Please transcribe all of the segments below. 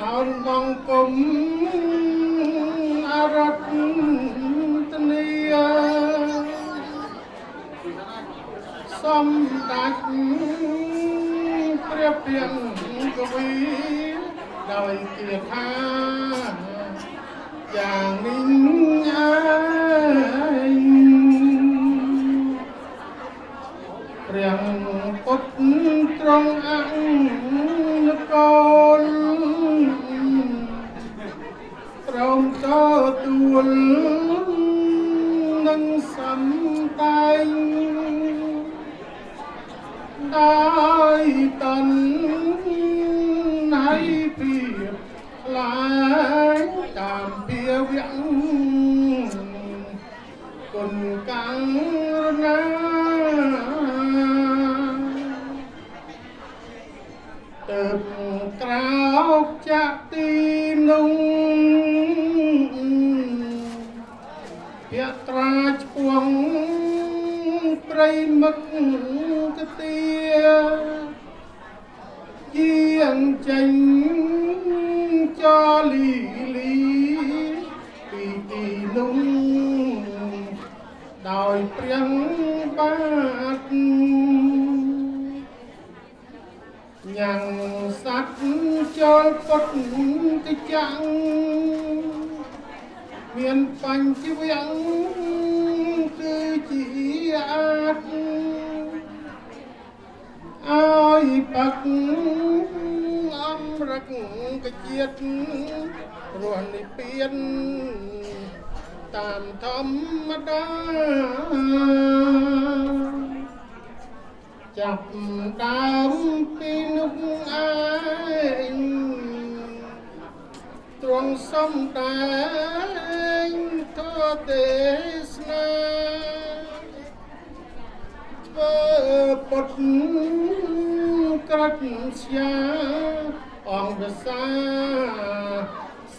អោនបងគុំអរតនីសំដាច់ព្រះពាំងកវីដោយគាថាយ៉ាងនេះឯងព្រះពុទ្ធទ្រង់អង្គកូនព្រមទទួលនឹងសំតែងដោយតនហើយពីខ្លាយតាមភាវៈគុណកាំងណាទៅក្រោកចាក់ទីនោះភក្ត្រាឆ្ពងព្រៃមឹកកទាយាងចេញចលីពីទីនោះដោយព្រះបាទញ៉ាំងសัตว์ចូលពុតតិចាំងមានបញ្ចវៈគឺជាអាចអើយបាក់អំរកកជាតិរស់និព្វានតាមធម្មតាចាប់ដើមពីនោះឯងទ្រង់សំដែងធម៌ទេសនាធ្វើពុទ្ធក្រិតស្យាអង្គសា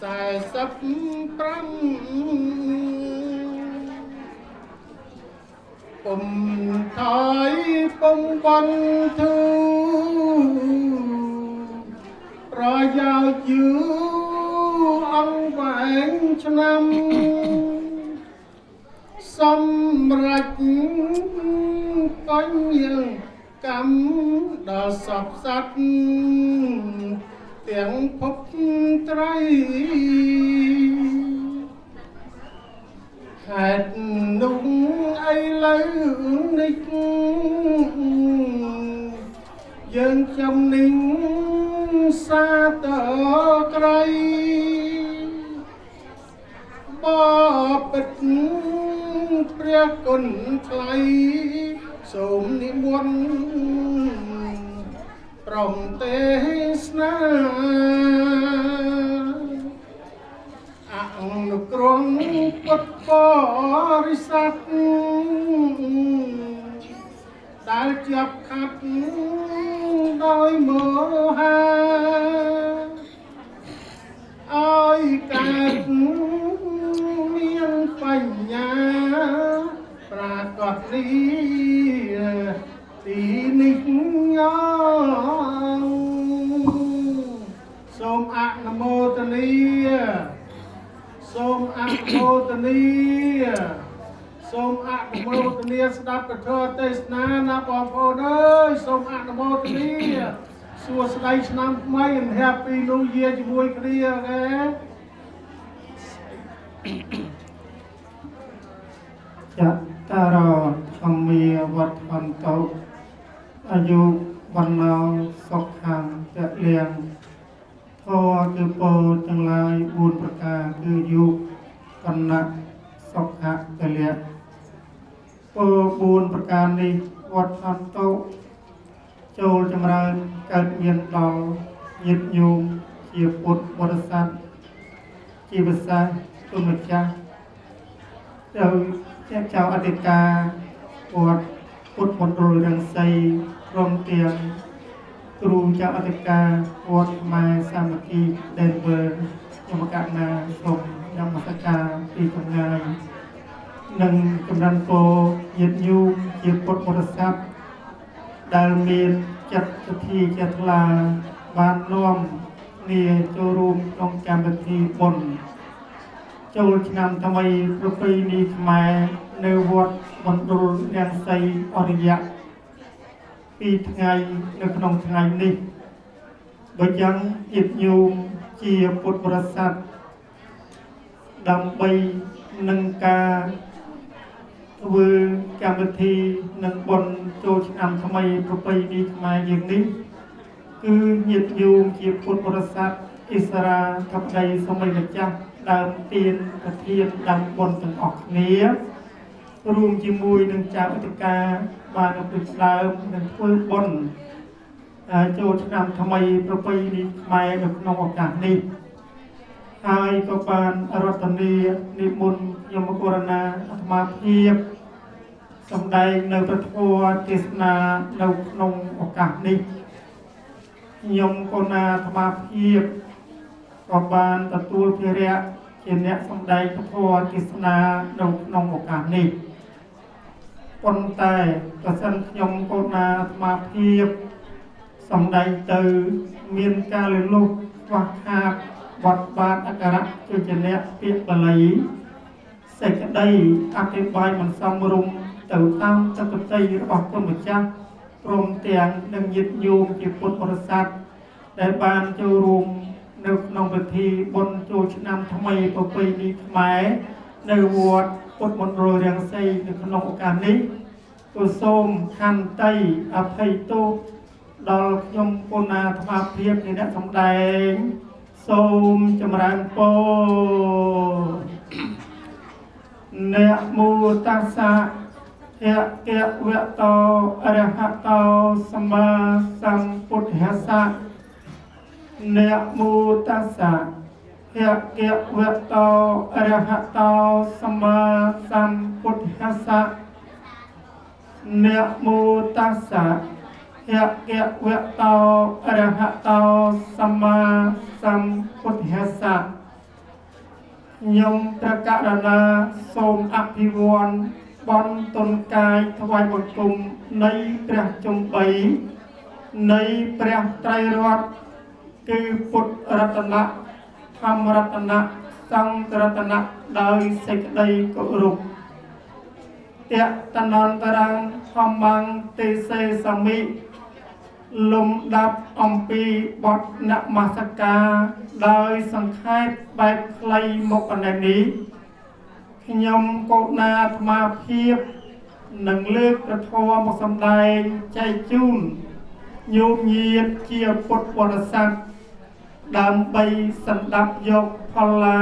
45ពុំថយពុំបានធូប្រយោជន៍យូរអង្គវែងឆ្នាំសម្រាប់បញ្ញកម្មដល់សពសត្វទាំងភពត្រីហេតុនោះឥឡូវនេះយើងខ្ញុំនឹងសាទរក្រៃបបិទ្ធព្រះគុណថ្លៃសូមនិមន្តព្រមទេសនាអនុគ្រងពុទ្ធបរិស័ទដែលជាប់ខាត់ដោយមោហាឲ្យកើតមានបញ្ញាប្រាកដនេះទីនេះញោមសូមអនុមោទនាសូមអនុមោទនាសូមអនុមោទនាស្ដាប់ពធទេសនាណាបងប្អូនអើយសូមអនុមោទនាសួស្តីឆ្នាំថ្មី and happy new year ជាមួយគ្នាណាចតារធម្មាវត្តអន្តោអាយុវណ្ណោសុខំពលៀងធម៌គឺពោលទាំងឡាយ4ប្រការគឺយុវណ្ណៈសុខៈពលៈពោល4ប្រការនេះវត្តអន្តោចូលចម្រើនកើតមានដល់ញាតិញោមជាពុទ្ធបរិស័ទជាភាសាទុំម្ចាស់ដោយចៅអធិការវត្តពុទ្ធមណ្ឌលរង្សីព្រមទាំងគ្រូចៅអធិការវត្តខ្មែរសាមគ្គី Denver ខ្ញុំកណ្ណាសូមនមស្ការពីចម្ងាយនិងចម្រើនពរញាតិញោមជាពុទ្ធបរិស័ទដែលមានចិត្តសទ្ធាជ្រះថ្លាបាននាំ គ្នាចូលរួមក្នុងកម្មវិធីបុណ្យចូលឆ្នាំថ្មីប្រពៃណីខ្មែរនៅវត្តមណ្ឌលរាំងសីអរិយៈ2ថ្ងៃនៅក្នុងថ្ងៃនេះបើយ៉ាងញាតិញោមជាពុទ្ធបរិស័ទដើម្បីនឹងការធ្វើកម្មវិធីនឹងបុណ្យចូលឆ្នាំថ្មីប្រពៃណីខ្មែរយើងនេះគឺញាតិញោមជាពុទ្ធបរិស័ទឥស្រាធម្មដីសម័យម្ចាស់ដើមទានប្រធានដើមបុណ្យទាំងអស់គ្នារួមជាមួយនឹងចៅអធិការបានពីដើមនឹងធ្វើបុណ្យចូលឆ្នាំថ្មីប្រពៃណីខ្មែរនៅក្នុងឱកាសនេះហើយក៏បានរដ្ឋនីនិមន្តខ្ញុំកូរណាអាត្មាភាពសម្ដែងនៅព្រះធម៌ទេសនានៅក្នុងឱកាសនេះខ្ញុំកូរណាអាត្មាភាពក៏បានទទួលភារៈជាអ្នកសម្ដែងព្រះធម៌ទេសនានៅក្នុងឱកាសនេះប៉ុន្តែប្រសិនខ្ញុំកូរណាអាត្មាភាពសម្ដែងទៅមានការលលុះខ្វះខាតវត្តបាតអក្សរៈជាអ្នកពាក្យបាលីសេចក្តីអធិប្បាយមិនសមរម្យទៅតាមទឹកតីរបស់គុណម្ចាស់ព្រមទាំងនឹងញាតិញោមជាពុទ្ធបរិស័ទដែលបានចូលរួមនៅក្នុងពិធីបុណ្យចូលឆ្នាំថ្មីប្រពៃណីខ្មែរនៅវត្តពុទ្ធមណ្ឌលរាំងសីនៅក្នុងឱកាសនេះក៏សូមខន្តីអភ័យទោសដល់ខ្ញុំកូនអាត្មាភាពជាអ្នកសម្ដែងសូមចម្រើនពរអ្នកមោតាសាយៈកៈវៈតោអរហតោសម្មាសម្ពុទ្ធស្សៈអ្នកមោតាសាយៈកៈវៈតោអរហតោសម្មាសម្ពុទ្ធស្សៈអ្នកមោតាសាយៈកៈវៈតោអរហតោសម្មាសម្ពុទ្ធស្សៈខ្ញុំព្រះករុណាសូមអភិវន្ទបន់ទុនកាយថ្វាយបង្គំនៃព្រះជុំ3នៃព្រះត្រៃរតន៍គឺពុទ្ធរតនៈធម្មរតនៈសង្ឃរតនៈដោយសេចក្តីគោរពតេតនន្តរងធម្មងទេសេសមិលំដាប់អំពីបទនមស្ការដោយសង្ខេបបែបខ្លីមកកណ្ដាលនេះខ្ញុំកូនណាអាត្មាភាពនឹងលើកព្រះធម៌មកសម្ដែងចែកជូនញោមញាតិជាពុទ្ធបរិស័ទដើម្បីសន្តាប់យកផល្លា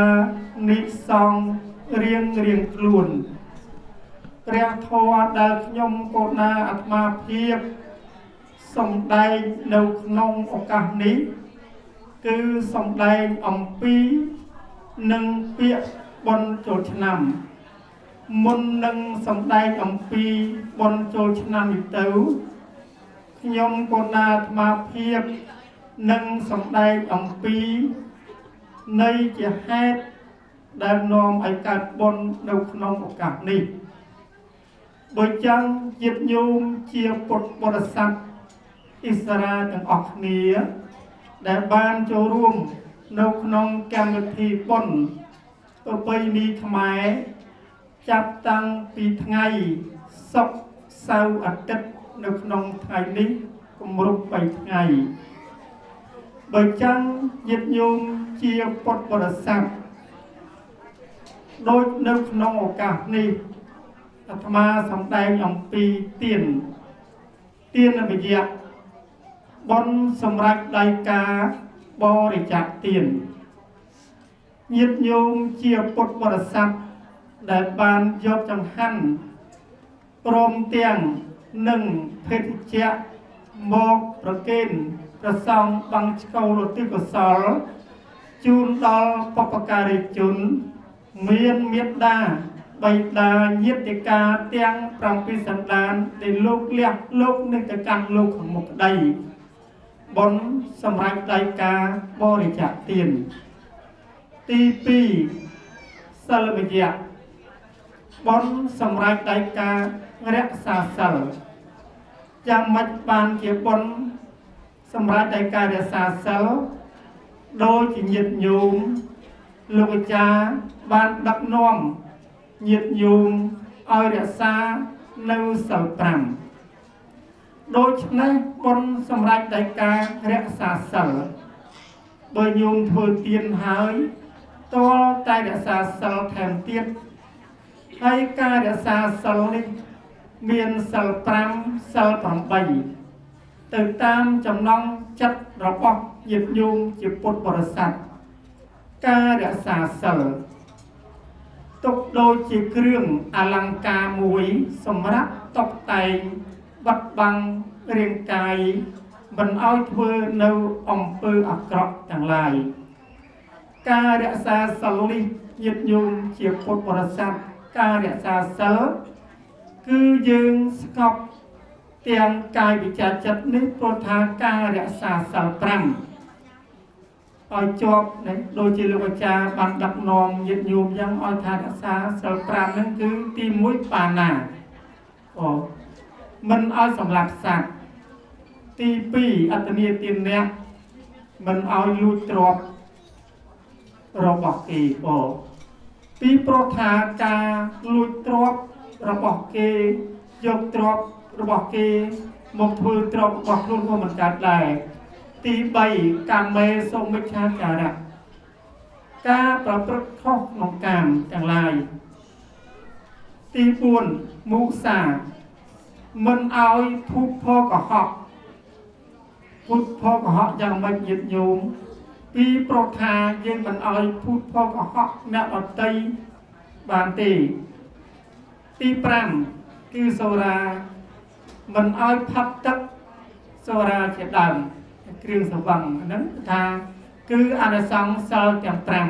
និសង្ឃរៀងខ្លួនព្រះធម៌ដែលខ្ញុំកូនណាអាត្មាភាពសម្ដែងនៅក្នុងឱកាសនេះគឺសម្ដែងអំពីនឹងពាក្យបុណ្យចូលឆ្នាំមុននឹងសម្ដែងអំពីបុណ្យចូលឆ្នាំនេះទៅខ្ញុំកូនណាអាត្មាភាពនឹងសម្ដែងអំពីនៃជាហេតុដែលនាំឲ្យកើតបុណ្យនៅក្នុងឱកាសនេះបើចឹងញាតិញោមជាពុទ្ធបរិស័ទឥស្រាទាំងអស់គ្នាដែលបានចូលរួមនៅក្នុងកម្មវិធីបុណ្យប្រពៃណីខ្មែរចាប់តាំងពីថ្ងៃសុក្រសៅរ៍អាទិត្យនៅក្នុងថ្ងៃនេះគម្រប់3ថ្ងៃបើចឹងញាតិញោមជាពុទ្ធបរិស័ទដូចនៅក្នុងឱកាសនេះអាត្មាសម្ដែងអំពីទានវិយៈបុណ្យសម្រាប់ដៃកាបរិច្ចាគទានញាតិញោមជាពុទ្ធបរិស័ទដែលបានយកចង្ហាន់ព្រមទាំងនឹងភេទជ្ជៈមកប្រគេនព្រះសង្ឃបង្កឆ្កូលឧទ្ទិសកុសលជូនដល់បុព្វការីជនមានមេត្តាបិតាញាតិកាទាំង7សន្តានដែលលោកលះលោកនឹងទៅកាន់លោកខាងមុខក្តីបុណ្យសម្រាប់ដៃកាបរិច្ចាគទានទី2សិលវិយៈបុណ្យសម្រាប់ដៃការរក្សាសិលយ៉ាងម៉េចបានជាបុណ្យសម្រាប់ដៃការរក្សាសិល đôi chỉ nhiệt nhung lục cha ban đặc nom nhiệt nhung oi rạ xa nâu sầu trầm đôi này con sầm rạch đại ca rạ xa sở bởi nhung thôi tiền hới to tay rạ xa sở thèm tiết hay ca rạ xa sở đi miền sở trầm sở trầm bầy từ tam trong nông chất rõ bọc nhiệt nhung chỉ bột bò sạch ca rạ xa sở tục đôi chỉ krương a lăng ca muối sầm rắc tóc tay vật bằng riêng cài mình oi thưa nâu ông pư ạc trọc chẳng lại ca rạ xa sở đi nhiệt nhung chỉ bột bò sạch ca rạ xa sở cứ dương ngọc tiền cài bị chặt chặt nít pro tha ca rạ xa sở trầm oi chọp này đôi chỉ lục cha ban đập nòm nhiệt nhung yang oi tha rạ xa sở trầmนั่นคือตีมุ้ยปานามันเอาสำหรับสัตว์ตีปีอัตเนียตินเนี่ยมันเอาลูตรอบระบอกเกปีโปรธากาลูตรอบระบอกเกยกตรอบระบอกเกมกพือตรอบบอกรุ่นพวกมันจัดได้ตีใบกามเมทรงไม่ชาจาระกาประพฤติข้อนองกามจังไรตีบุญมุสามันเอาทุกพ่อกับหอกพุทธพ่อกับหอกยังไม่หยุดโยมปีโปรธายังมันเอาพุทธพ่อกับหอกแนวอัตติบานตีปรามคือโซรามันเอาพับตักโซราเฉดดำเครื่องสว่างนั้นทางคืออาณาสังเซลแกมปราม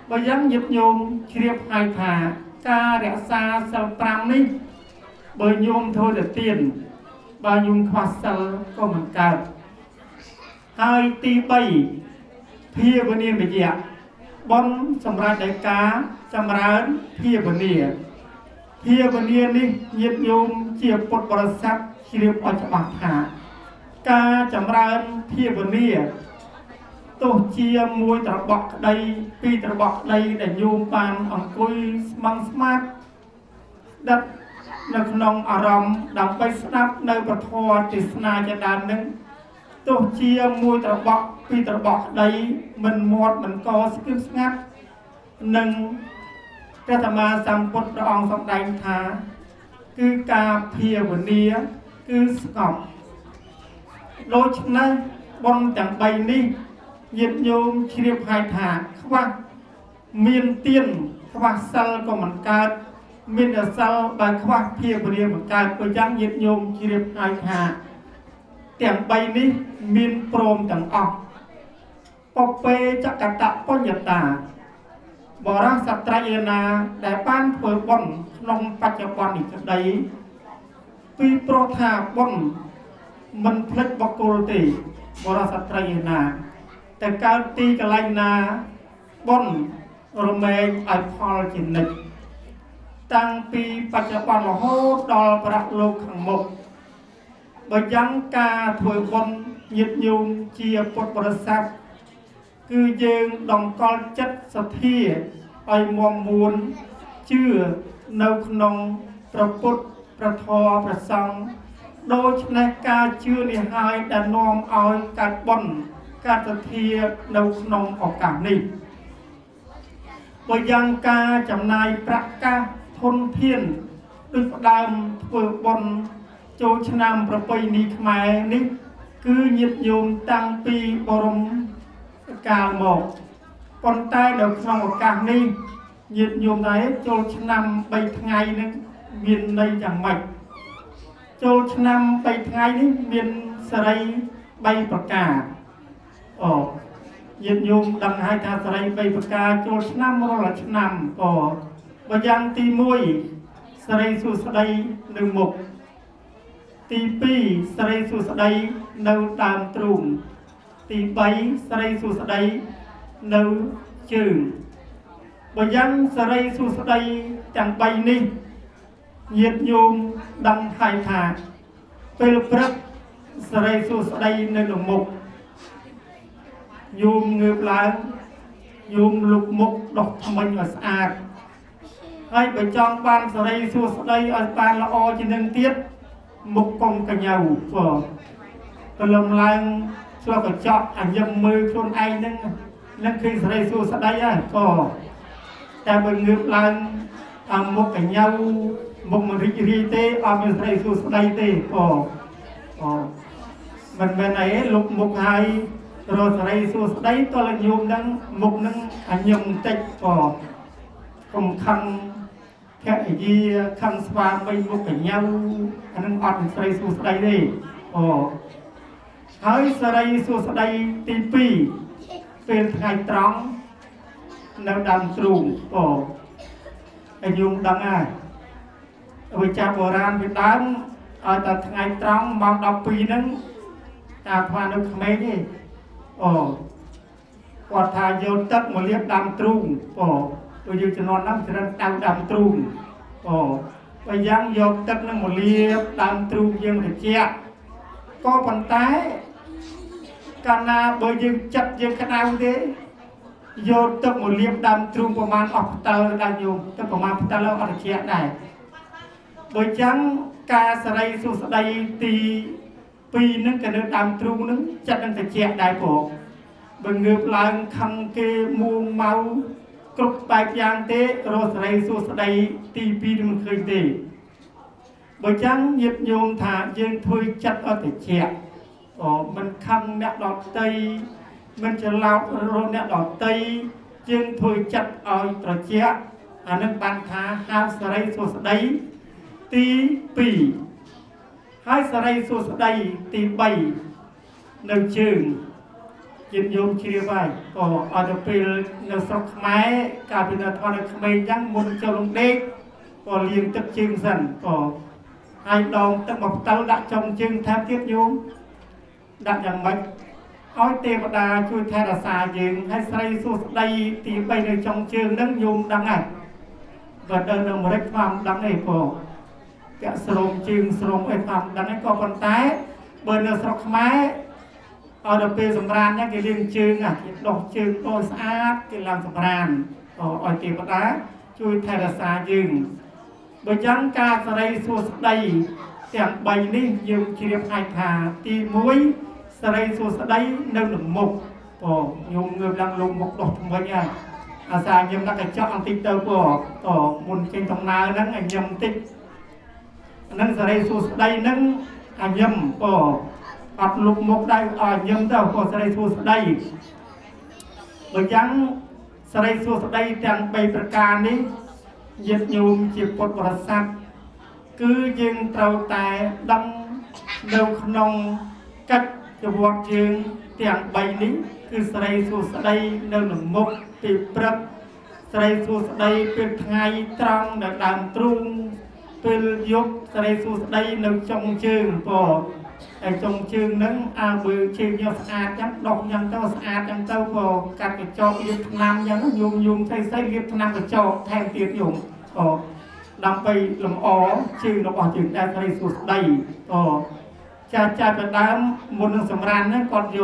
บยังหยุดโยมเชียบไฮธาการะซาเซลปรามนี้bởi nhung thôi là tiền bao nhung khoa sơ có một cao hai tí bay phía bên này bây giờ bón sầm ra đại cá sầm ra phía bên này đi nhiệt nhung chia bột bò sắc chia bò cho bạc hạ cá sầm ra phía bên này tổ chia môi tờ bọc đây pi tờ bọc đây để nhung bàn ở cối mang smart đặtนักนองอารมณ์ดังไปสนับในประทอติสนาจะดันนึงตัวเชียมวยตะบอกปีตะบอกใดมันหมดมันก็สกิลสงัดหนึ่งพระธรรมสัมพุทธองค์ทรงใดทาคือกาเพียวันนี้คือสงบโดยฉะนั้นบนจังใบนี้ยิดโยมเชียบหายถาเขาว่าเมียนเตียนเขาว่าซัลก็เหมือนกันมินเดซัลบางควักเพียบเรียเหมือนกันก็ยังยิดโยมเชียบหายถาแต่งใบนี้มินโปรมจังออกปอเปจักตะป้อนยตาบรัสัตรายนาได้ป้านเปิดบนนงปัจจุบันอีกใดปีโปรธาบนมันพลิกบกุลตีบรัสัตรายนาแต่การตีกลายนาบนรเมย์ไอพอลจินิกตั้งปีปัจจุบันโหดอลประโลกขังหมกบยังกาถวยบนยิดยุงเชียปดบริษัทคือยืงดองกอลจัดสถีไอมวมมูลชื่อเนวขนงประพุทธประทอประสังโดยในการชื่อในหายแต่นอมเอาการบนการสถีเนวขนงออกกานี้บยังกาจำนายประกาทนเพียนด้วยดำถวยบนโจชนำประเพณีขมายนี้คือยิดโยมตั้งปีบรมกาลหมกคนใต้เดิมក្នុងឱកាសនេះញាតិញោមដែរចូលឆ្នាំ3ថ្ងៃនឹងមានន័យយ៉ាងម៉េចចូលឆ្នាំ3ថ្ងៃនេះមានសេរី3ប្រការញាតិញោមដឹងហើយថាសេរី3ប្រការចូលឆ្នាំរាល់ឆ្នាំបើយ៉ាងទី1សេរីសុស្ដីនៅមុខទី2សេរីសុស្ដីនៅដើមទ្រូងទី3សេរីសុស្ដីនៅជើងបើយ៉ាងសេរីសុស្ដីទាំង3នេះញាតិញោមដឹងហើយថាពេលព្រឹកសេរីសុស្ដីនៅក្នុងមុខ nhôm ngược lại nhôm lục mục đọc mình ở sạch hay bởi trong ban giờ đây xua đây ở ban là o trên nâng tiết mục công cả nhau của lâm lang cho cả chọn ảnh nhầm mơ chôn anh nâng khi giờ đây xua đây á có ta bên ngược lang mục cả nhau mục mà ri tê ở bên đây xua đây tê có mình bên này lục mục hai rồi đây xua đây to là nhôm nâng mục nâng ảnh nhầm tịch có cùng khăn cái gì khăn spa bay một cái nhau anh đang ăn sợi su sợi đi hỡi sợi su sợi tí piเป็นថ្ងៃត្រង់នៅដើមទ្រូងឲ្យយំដឹងហើយវិចារបុរាណពីដើមឲ្យតែថ្ងៃត្រង់ម៉ោង12ហ្នឹងតាថ្មនៅក្មេងទេគាត់ថាយកទឹកមកលាបដើមទ្រូងtôi yêu cho nó nắm cho nên đau đàm trùm bây giờយកទឹកនឹងមកលាបដើមទ្រូងយើងទៅជាក៏ប៉ុន្តែកាលណាបើយើងចិត្តយើងក្តៅទេយកទឹកមកលាបដើមទ្រូងប្រហែលអស់ផ្តិលដល់ញោមទឹកប្រហែលផ្តិលអត់ជាដែរបើចឹងការសរីសុស្ដីទី2នឹងក៏នៅដើមទ្រូងនឹងចិត្តនឹងទៅជាដែរផងបើងើបឡើងខឹងគេមួងម៉ៅគ្រប់បែបយ៉ាងទេរស់សេរីសួស្ដីទី2មិនឃើញទេបើចឹងញាតិញោមថាយើងធ្វើចិត្តអត់តិចមិនខឹងអ្នកដតីមិនច្រឡោតរកអ្នកដតីយើងធ្វើចិត្តឲ្យត្រជាក់អានឹងបានថាហៅសេរីសួស្ដីទី2ហើយសេរីសួស្ដីទី3នៅជើងยินโยมเชียร์ไปก็อาจจะเป็นในสกไม้การเป็นทอนขมิ้นยังมุนเจ้าลงเด็กก็เลี้ยงตึกจึงสั่นก็ให้ดองตึกบอกเต้าดักจมจึงแทบเทียบโยมดักอย่างไรอ้อยเทวดาช่วยแทนอาสายิงให้ใส่สุดใดตีไปในจงจึงนั่งโยมดังไงก็เดินลงมาได้ความดังไงก็แกะสโลมจึงสโลมไอ้ความดังไงก็ปันท้ายเบอร์ในสกไม้เอาเดเป็นสำราญเนี่ยกี่เลี้ยงจึงดอกจึงโตสะอาดกี่ลำสำราญอ้อยเทวดาช่วยแทนอาสายิงโดยยังการใส่สุดใดอย่างใบนี้ยืมเชียร์ไทยขาตีมุ้ยสไลสุดได้หนึ่งหมกโยมเงินดังลงหมกดอกทำไมเนี่ยอาสาเยี่ยมนักกระจอกอันติดเตอร์มุนเก่งตรงนานั้นอันยำติดนั้นสไลสุดได้นั้นอันยำอัดลุกหมกได้อันยำเต้าสไลสุดได้โดยยังสไลสุดได้แต่งใบประการนี้ยึดโยมจีบปดบริษัทคือยิงเตาแต่ดังเดิวขนมกัดจะวอดยิงเตียงใบนี้คือสไลสุดได้เดินหนุ่มมุกตีปรับสไลสุดได้เป็นไงตรังในดามตรุงเป็นยกสไลสุดได้ในจงเชิงไอ้จงเชิงนั้นบือเชิงยังสะอาดยังดอกยังเต้าสะอาดยังเต้ากัดกระจอกเรียบน้ำยังยุงใส่เรียบน้ำกระจอกแทงเตียงยุงนำไปลำอ้อชื่อเราบอกถึงได้ทะเลสุดใดจะเป็นน้ำบนสำราญนั้นก่อนโย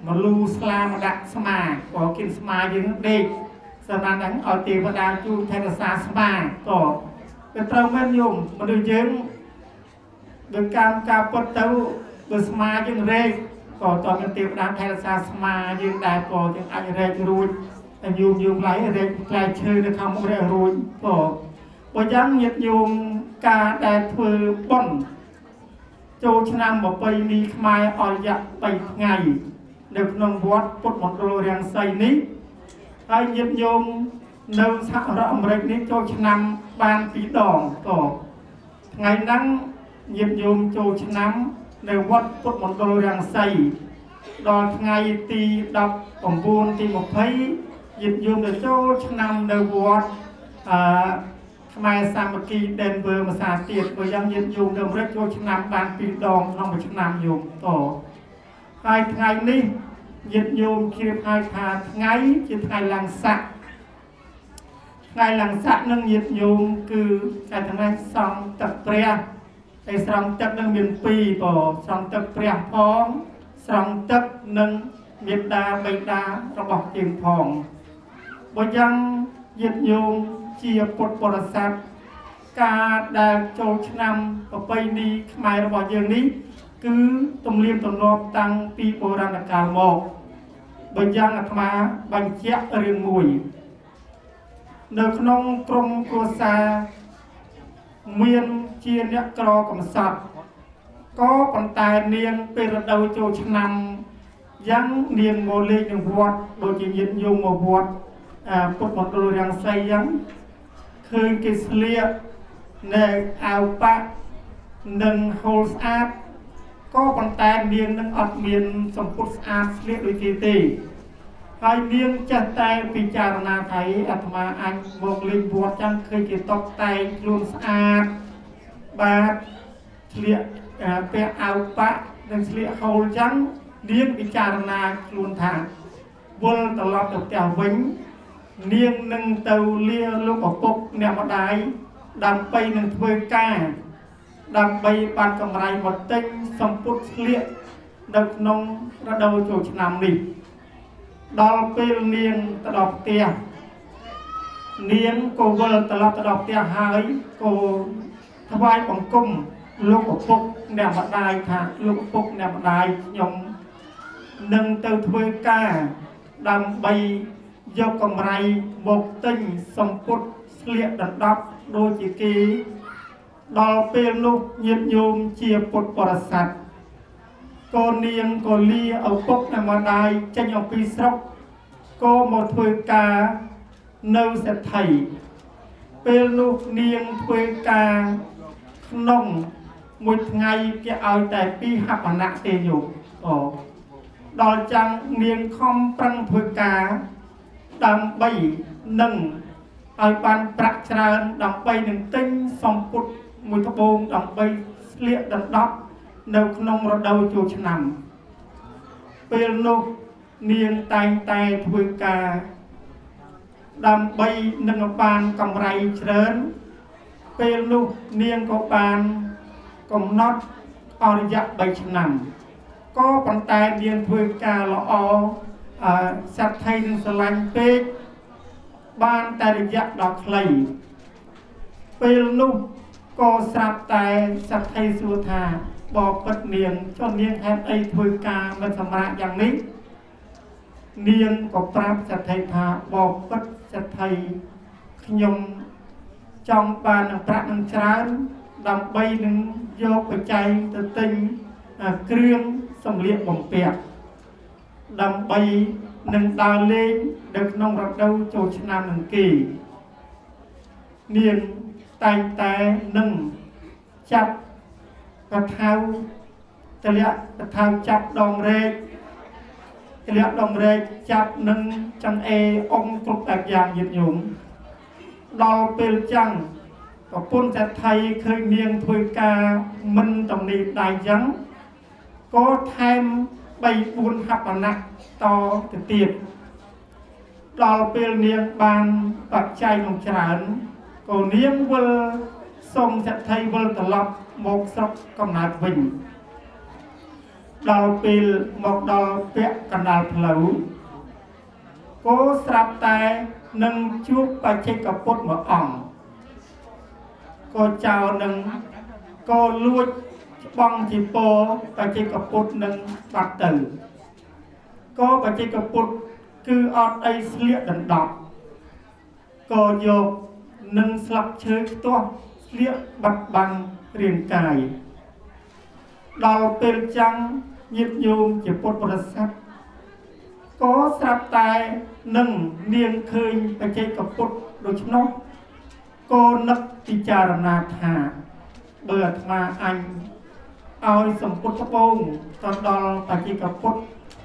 มาลูสลามาดักสมาก็กินสมาอย่างเด็กสำราญนั้นเอาตีมาดาจูไทยศาสมาก็เป็นเต้าแม่ยมมาดูยังโดยการปดเต้าโดยสมาอย่างเด็กก็ตอนเป็นตีมาดาไทยศาสมาอย่างได้ก็ยังอาจจะเด็กรุ่นแต่ยุงไหลเด็กกลายเชื่อในคำว่าเด็กรุ่นก็บางอย่างnhiệtโยมการได้ถือบ่นโจชนะบอกไปมีขมายอ่อยไปไงเด็กนองวัดปดหมดโรเรียงใส่นี้ให้nhiệtโยมเดินสักระอเมริกนี้โจชนะบานปีดองก็ไงนั้นnhiệtโยมโจชนะในวัดปดหมดโรเรียงใส่ดอนไงตีดับผมบูนตีหมกไผ่nhiệtโยมในโจชนะในวัดทำไมสามัคคีเดินเบอร์มาสาเตียดก็ยังยืนอยู่เดิมเรียกโยชนำบานปีดองน้องมาชนำอยู่ต่อไอ้ไงนี่ยืนอยู่คิดไอ้ขาดไงคิดไงหลังสักไงหลังสักนั่งยืนอยู่คือไอ้ทางไงสองตักเปรียไอ้สองตักนั่งเป็นปีต่อสองตักเปรียพร้อมสองตักนั่ง មេត្តាបិតារបស់យើងផងបើយ៉ាងញាតិញោមជាពុទ្ធបរិស័ទការដែលចូលឆ្នាំប្រពៃណីខ្មែររបស់យើងនេះគឺទំនៀមទម្លាប់តាំងពីបុរាណកាលមកបើយ៉ាងអាត្មាបញ្ជាក់រឿងមួយនៅក្នុងក្រុមគ្រួសារមានជាអ្នកក្រកំសត់ក៏ប៉ុន្តែនាងពេលរដូវចូលឆ្នាំយ៉ាងនាងមកលេងនៅវត្តដូចជាញាតិញោមមកវត្តពុទ្ធមណ្ឌលរាំងសីយ៉ាងឃើញគេស្លៀកនៅអាវប៉ាក់និងហូលស្អាតក៏ប៉ុន្តែនាងនឹងអត់មានសម្ពុតស្អាតស្លៀកដូចគេទេហើយនាងចេះតែពិចារណាថាអាត្មាអាចមកលេងវត្តចឹងឃើញគេតុបតែងខ្លួនស្អាតបាទស្លៀកពាក់អាវប៉ាក់និងស្លៀកហូលចឹងនាងពិចារណាខ្លួនថាវិលត្រឡប់ទៅផ្ទះវិញនាងនឹងទៅលាលោកឪពុកអ្នកម្ដាយដើម្បីនឹងធ្វើការដើម្បីបានកម្រៃមកទិញសម្ពុតស្លៀកនៅក្នុងរដូវចូលឆ្នាំនេះដល់ពេលនាងទៅដល់ផ្ទះនាងក៏វិលត្រឡប់ទៅដល់ផ្ទះហើយក៏ថ្វាយបង្គំលោកឪពុកអ្នកម្ដាយថាលោកឪពុកអ្នកម្ដាយខ្ញុំនឹងទៅធ្វើការដើម្បីយកកម្រៃមកទិញសម្ពុតស្លៀកដណ្ដប់ដូចជាគេដល់ពេលនោះញាតិញោមជាពុទ្ធបរិស័ទកូននាងក៏លាឪពុកអ្នកម្ដាយចេញអំពីស្រុកក៏មកធ្វើការនៅសេដ្ឋីពេលនោះនាងធ្វើការក្នុងមួយថ្ងៃគេឲ្យតែ2ហបណៈទេញោមដល់ចាំងនាងខំប្រឹងធ្វើការដើម្បីនឹងឲ្យបានប្រាក់ច្រើនដើម្បីនឹងទិញសម្ពុតមួយត្បូងដើម្បីស្លៀកដណ្ដប់នៅក្នុងរដូវចូលឆ្នាំពេលនោះនាងតែងតែធ្វើការដើម្បីនឹងបានកម្រៃច្រើនពេលនោះនាងក៏បានកំណត់អរិយៈ3ឆ្នាំក៏ប៉ុន្តែនាងធ្វើការល្អសត្វថៃនឹងស្រឡាញ់ពេកបានតែរយៈដ៏ខ្លីពេលនោះក៏ស្រាប់តែសត្វថៃសួរថាបបិទ្ធនាងចុះនាងហេតុអីធ្វើការមិនសម្រាប់យ៉ាងនេះនាងក៏ប្រាប់សត្វថៃថាបបិទ្ធសត្វថៃខ្ញុំចង់បាននឹងប្រាក់នឹងច្រើនដើម្បីនឹងយកបច្ច័យទៅទិញគ្រឿងសម្លៀកបំពាក់ដើម្បីនឹងដើរលេងនៅក្នុងរដូវចូលឆ្នាំនឹងគេនាងតែងតែនឹងចាប់កថាតលៈកថាចាប់ដងរែកតលៈដងរែកចាប់នឹងចង្អេអ៊ំគ្រប់តែយ៉ាងយឺតញោមដល់ពេលចឹងប្រពន្ធសេដ្ឋីឃើញនាងធ្វើការមិនតំណីដៃចឹងក៏ថែម3-4ហបណៈតទៅទៀតដល់ពេលនាងបានបច្ច័យនឹងច្រើនក៏នាងវិលសុំសេដ្ឋីវិលត្រឡប់មកស្រុកកំណើតវិញដល់ពេលមកដល់ពាក់កណ្ដាលផ្លូវក៏ស្រាប់តែនឹងជួបបច្ចេកពុទ្ធមួយអង្គក៏ចោលនឹងក៏លួចច្បងជីពរបច្ចេកពុទ្ធនឹងបាត់ទៅក៏បច្ចេកពុទ្ធគឺអត់អីស្លៀកដណ្ដប់ក៏យកនឹងស្លាប់ឈើខ្ទាស់ស្លៀកបាត់បាំងរាងកាយដល់ពេលចាំងញាតិញោមជាពុទ្ធបរិស័ទក៏ស្រាប់តែនឹងនាងឃើញបច្ចេកពុទ្ធដូច្នោះក៏នឹកពិចារណាថាបើអាត្មាអញឲ្យសម្ពុតត្បូងទៅដល់បច្ចេកពុទ្ធ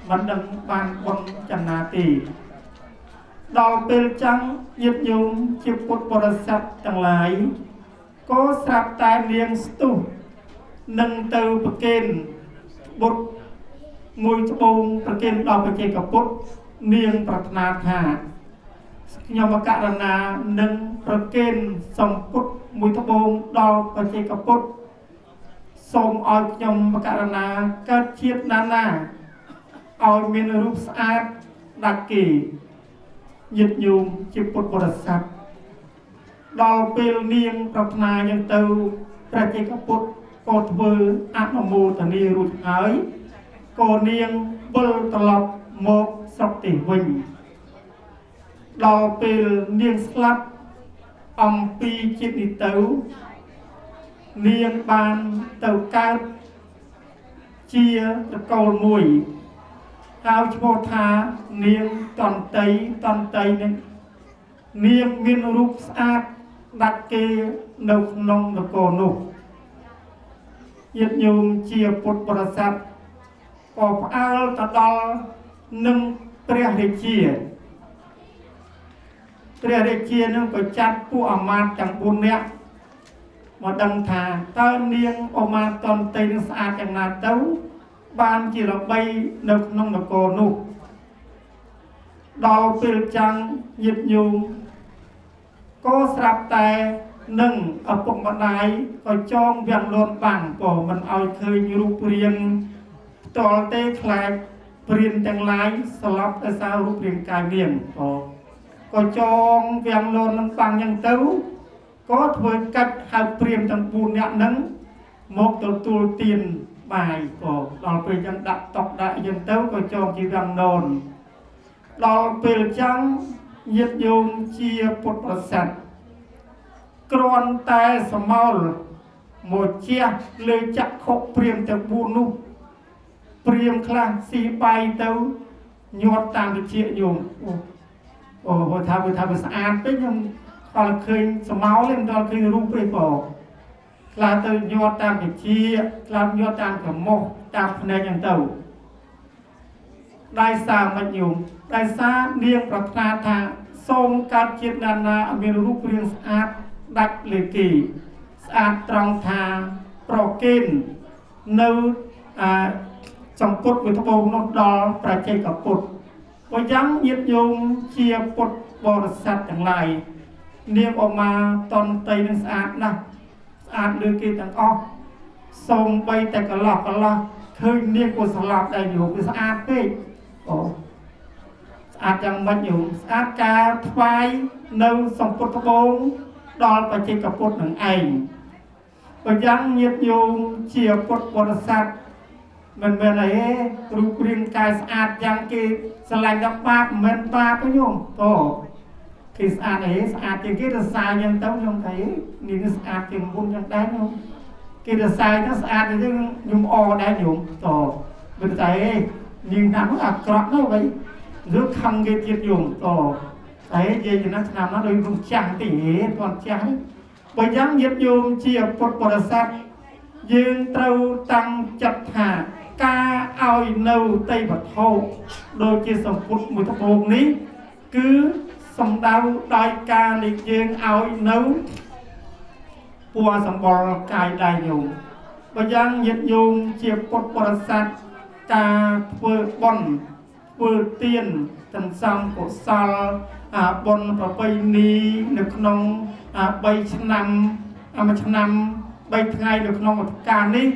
មិនដឹងបានបុណ្យចំណាទេដល់ពេលចាំងញាតិញោមជាពុទ្ធបរិស័ទទាំងឡាយក៏ស្រាប់តែនាងស្ទុះនឹងទៅប្រគេនបុត្រមួយត្បូងប្រគេនដល់បច្ចេកពុទ្ធនាងប្រាថ្នាថាខ្ញុំករណានឹងប្រគេនសម្ពុតមួយត្បូងដល់បច្ចេកពុទ្ធសូមឲ្យខ្ញុំករណាកើតជាតិណា เอามีนรูปสะอาดดักกียึดยุงจิปุตบริษัทดอลเปลเนียงปรัชนายังเตาประเจกปุตโกทเวออัตโมตนีรุดหายโกเนียงเบิลตลบโมกสติวิญดอลเปลเนียงสลับอมปีจิตนิเตาเนียงบานเตาเก้าเชียตะโกลมวยเอาชโมธาเนียงตอนไตนึงเนียงมีนรูปสะอาดดักเกนกนงตะโกนุยึดยุงเชียปุตบริษัทปอบอาลตะดอลนึ่งเปรียเรเชียนึงก็จัดผู้อามาตจังบุญเนี่ยมาดังทาตาเนียงออกมาตอนเตยสะอาดอย่างนาเต้าบ้านจีระใบนกนงตะโกนุดอลเปลจังยึดยุงก็สลับแต่หนึ่งเอาปกบันไดก็จ้องเวียงโลนบังปอมันเอาเคยรูปเรียงตอลเตะคลายเปลี่ยนแต่งลายสลับแต่สาวรูปเรียงกายเนียงปอก็จ้องเวียงโลนบังยังเต้าก็ถอยกัดหาเปลี่ยนต่างปูนเนี่ยนั้นมกตัวตูเตียนบายก็เราไปยังดักตอกได้ยังเต้าก็จ้องจีรังโนนเราเปลจังยึดโยงเชียปุตประสัตกรอนแต่สมอลหมดเชียเลยจักขบเปลี่ยนแต่บูนุเปลี่ยนคลาสีใบเต้ายอดตามไปเชียโยงโอ้พอทำสะอาดไปยังพอเคยสมอลเล่นตอนเคยรูปไปบอกคลาเต้ายอดตามไปเชียคลายอดตามกับโมตามในยังเต้าได้สร้างมันอยู่ได้สร้างเรียงปรัชนาทางทรงการเจตนามีรูปเรียงสะอาดดักเลยกีสะอาดตรองทางโปรเกนเนื้อจำปุดวิทบงนดดอประเจกับปุดก็ยังยึดโยงเชียปุดบริษัทอย่างไรเรียงออกมาตอนเตยนึงสะอาดนะสะอาดเลยกีต่างออกทรงไปแต่กระลอกเคยเรียกว่าสลับได้อยู่คือสะอาดไปอาจยังมันอยู่อาจการทวายในสมปุตบงดอลปัจจิกปุตหนึ่งไอก็ยังยึดโยงเชียปุตบริษัทมันเป็นอะไรรูปเรียงกายสะอาดยังกีสลายดับปากเหมือนปลาก็โยมโตคือสะอาดสะอาดจริงกีจะสายยังเต้าโยมไทยนี่คือสะอาดจริงบุญยังได้โยมกีจะสายถ้าสะอาดจริงโยมอได้โยมโตเป็นใจยิงทำให้อักระเข้าไปหรือคำเกี่ยวกับต่อไอ้เจจะนักนำนั้นโดยตรงจังตีตอนจังไปยังยึดโยมเชียบปรสัตยืนเต้าตั้งจัดหากาเอาเนาไตบัดโฮโดยเจสมพุทธมุทโบกนี้คือสมดาวได้การในยืนเอาเนาปัวสมบรกายได้โยมไปยังยึดโยมเชียบปรสัตกาเพื่อบอนเปิดเตียนตันซ้ำกดซาลบนประเพณีนึกน้องใบชนำมาชนำใบไทยนึกน้องการนี้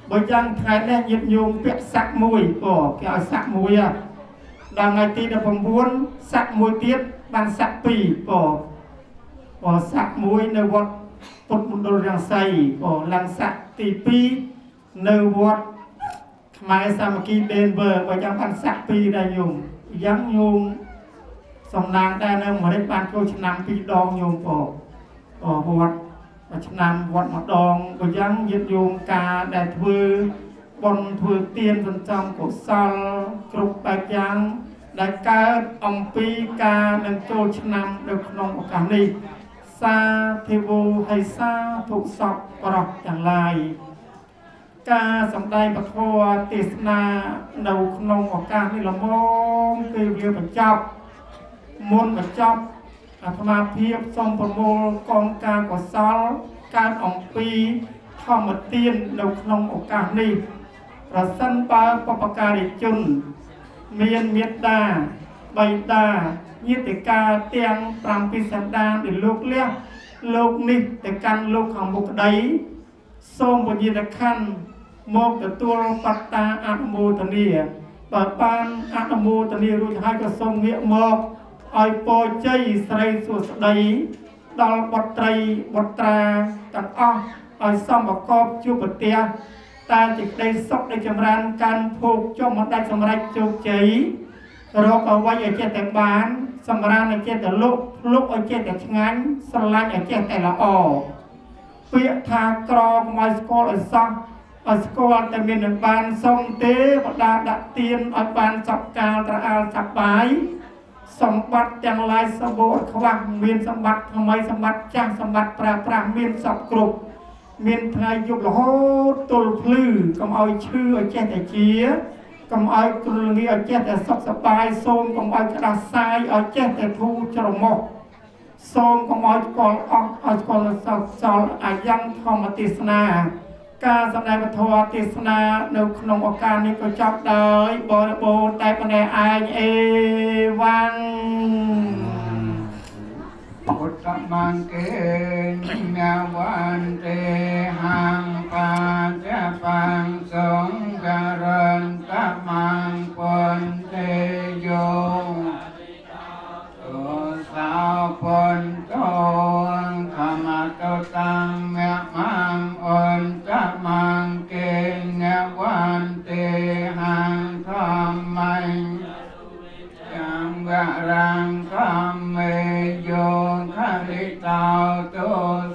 ใบยังไทยได้ยึดโยงเปียสักมวยก็แกเอาสักมวยดังไงตีเดผมบ้วนสักมวยเตี้ยบางสักปีก็สักมวยในวัดปุตมุนดลยังใส่ก็หลังสักตีปีในวัดหมายสามัคคีเดินเบอร์ไปยังพันสักปีได้โยมยังโยมสำนางได้เนื่องมาได้ปานโคชนำปีดองโยมปอกวัดมาชนำวัดมาดองไปยังยึดโยมกาได้ถือบนถือเตียนจนจำกุศลกรุบไปยังได้การอมปีกาหนึ่งโคชนำโดยขนมโอกาสนี้ซาเทวูให้ซาถูกสอบปลอกอย่างไรกาสำได้ประทัวติสนาเดาขนมออกการนี่ละมองคือเรียบประจับมนประจับอาตมาเพียบทรงประโมลกองการกว่าซอลการออกปีท่อมาเตียนเดาขนมออกการนี่ประสันปาปปการิจุนเมียนเมียดาใบดายิติกาเตียงปรามปิสันดานหรือลูกเลี้ยลูกนิแต่การลูกของบุกใดส้มบนยีตะขันโมกตัวปัตตาอัโมตเนีย បើបានអនុមោទនារួចហើយក៏សូមងាកមកឲ្យពរជ័យស្រីសួស្តីដល់បុត្រីបុត្រាទាំងអស់ឲ្យសំប្រកបជួបប្រទះតែសេចក្តីសុខដែលចម្រើនកាន់ភោគចុះមកដាច់សម្រេចជោគជ័យរកអ្វីឲ្យចេះតែបានសម្រានឲ្យចេះតែលុកឲ្យចេះតែឆ្ងាញ់ស្រឡាញ់ឲ្យចេះតែល្អពាក្យថាក្រកុំឲ្យស្គាល់ឲ្យសោះឲ្យស្គាល់តែមាននឹងបានសុំទេបដាដាក់ទៀនឲ្យបានសពកាលត្រអាលសប្បាយសម្បត្តិទាំងឡាយសបោខ្វះមានសម្បត្តិថ្មីសម្បត្តិចាស់សម្បត្តិប្រើប្រាស់មានសពគ្រប់មានថ្ងៃយប់រហូតទល់ភ្លឺកុំឲ្យឈឺឲ្យចេះតែជាកុំឲ្យគ្រូងាឲ្យចេះតែសុខសប្បាយសូមកុំឲ្យក្តាស់សាយឲ្យចេះតែធូរច្រមុះសូមកុំឲ្យស្គាល់អស់ឲ្យស្គាល់សោកសល់អាយ៉ាងធម្មទេសនាការសម្ដែងពធទេសនានៅក្នុងឱកាសនេះក៏ចប់ដោយបរិបូរណ៍តែប៉ុណ្ណេះឯងអេវ៉ាំងពុទ្ធមង្គេញវន្តិហាងបាចបាំងសង្ករន្តមង្គពន្តិโยตุសោពន្តោខមតតាំមមាំអន្តមង្គេញវន្តិហាងធម្មញ្ញยังวะรังคัมเมโยคลิตาโต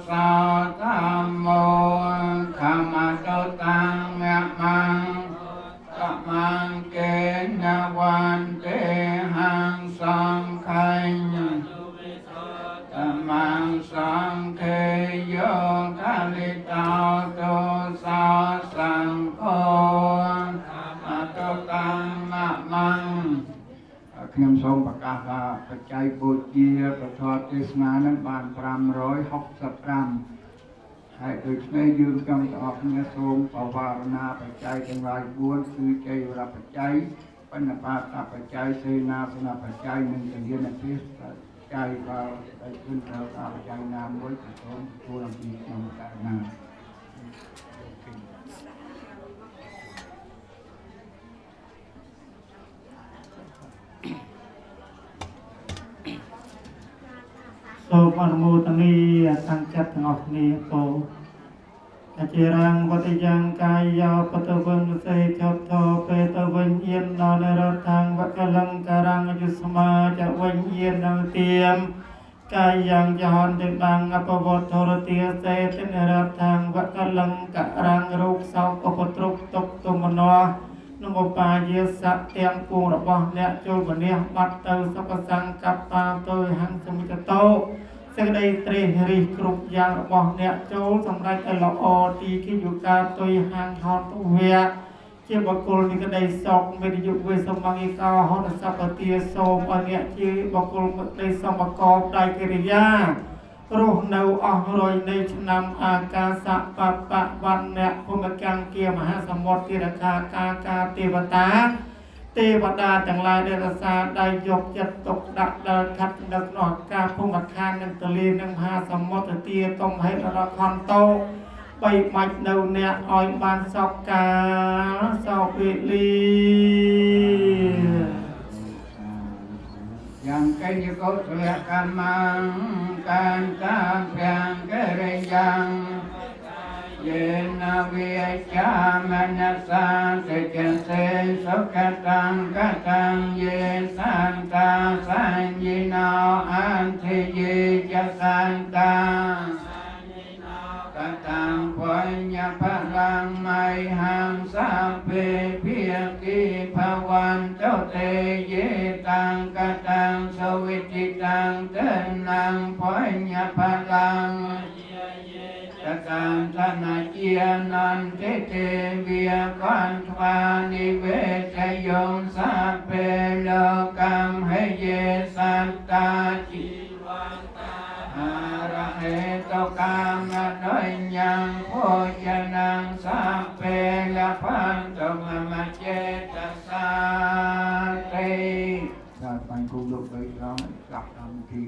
สาธัมโมขมาโตตังมะมังกะมังเกณวันเตหังสังขัยกะมังสังเคโยคลิตาโตสาสังโฆขมาโตตังมะมังខ្ញុំសូមប្រកាសថាបច្ច័យពុជាពធទេសនានឹងបាន565ហើយដូច្នេះយើងទាំងអស់គ្នាសូមបវារណាបច្ច័យទាំងឡាយ4គឺជ័យវរបច្ច័យបណ្ឌបាតបច្ច័យសេនាសនបច្ច័យនិងទានពិសបច្ច័យដល់ឲ្យគុណទៅបច្ច័យណាមួយក៏សូមទទួលអំពីក្នុងករណីសូមអនុមោទនាតាំងចិត្តទាំងអស់គ្នាពោអជារាងវត្តយ៉ាងកាយយោបតវឹងសេចតតបេតវិញ្ញាណដល់រដ្ឋាងវកលង្ការងយុស្មាចវិញ្ញាណនៅទៀមកាយយ៉ាងយហនទាំងបាំងអបវតរទាសេតនរដ្ឋាងវកលង្ការងរូបសោកឧបទ្រុកទុកទុមនោនំបាយាសៈទាំងពួងរបស់អ្នកចូលមនះបាត់ទៅសពសង្កប្បាទៅហង្សមិតតោសេចក្តីត្រេះរិះគ្រប់យ៉ាងរបស់អ្នកចូលសម្រាប់ឲ្យល្អទីគិយុកាទុយហាងហត់វៈជាបុគ្គលនិកដីសោកមេតយុវេសមង្កោហនសពទាសូមឲ្យអ្នកជាបុគ្គលដីសមកោដៃកិរិយារស់នៅអស់រយនៃឆ្នាំអាកាសៈបបវណ្ណៈភូមិកាំងគាមហាសមុទ្រទីរខាកាទេវតាទេវតាទាំងឡាយដែលរសាដៃយកចិត្តទុកដាក់ដល់ខិតដឹកនាំការភូមិខាននិងទលេនិងមហាសមុទ្រទាតុមហេររខន្តោបីបាច់នៅអ្នកឲ្យបានសោកកាលសោកវេលាយ៉ាងកេញកោសលកម្មកានតាប្រាំងករិយ៉ាងយេនវិចាមនសាសេចសេសុខតាំងកតាំងយេសន្តាសញ្ញិណោអន្តេយេចសន្តាកតាំងបញ្ញបរំមៃហੰសាពេភិយគិភវន្តោតេយេតាំងកតាំងសវិតិតាំងតនាងបញ្ញបរំកតាំងធនាជានន្តេទេវិយកានថ្វានិវេជយងសាពេលោកកំហេយេសន្តាជីអរហេតុកាមដោយញ៉ាំពោជនាងសាពេលផន្តមមចេតសាទេសាបាញ់គូលោកបីត្រង់ស្ដាប់តាមទី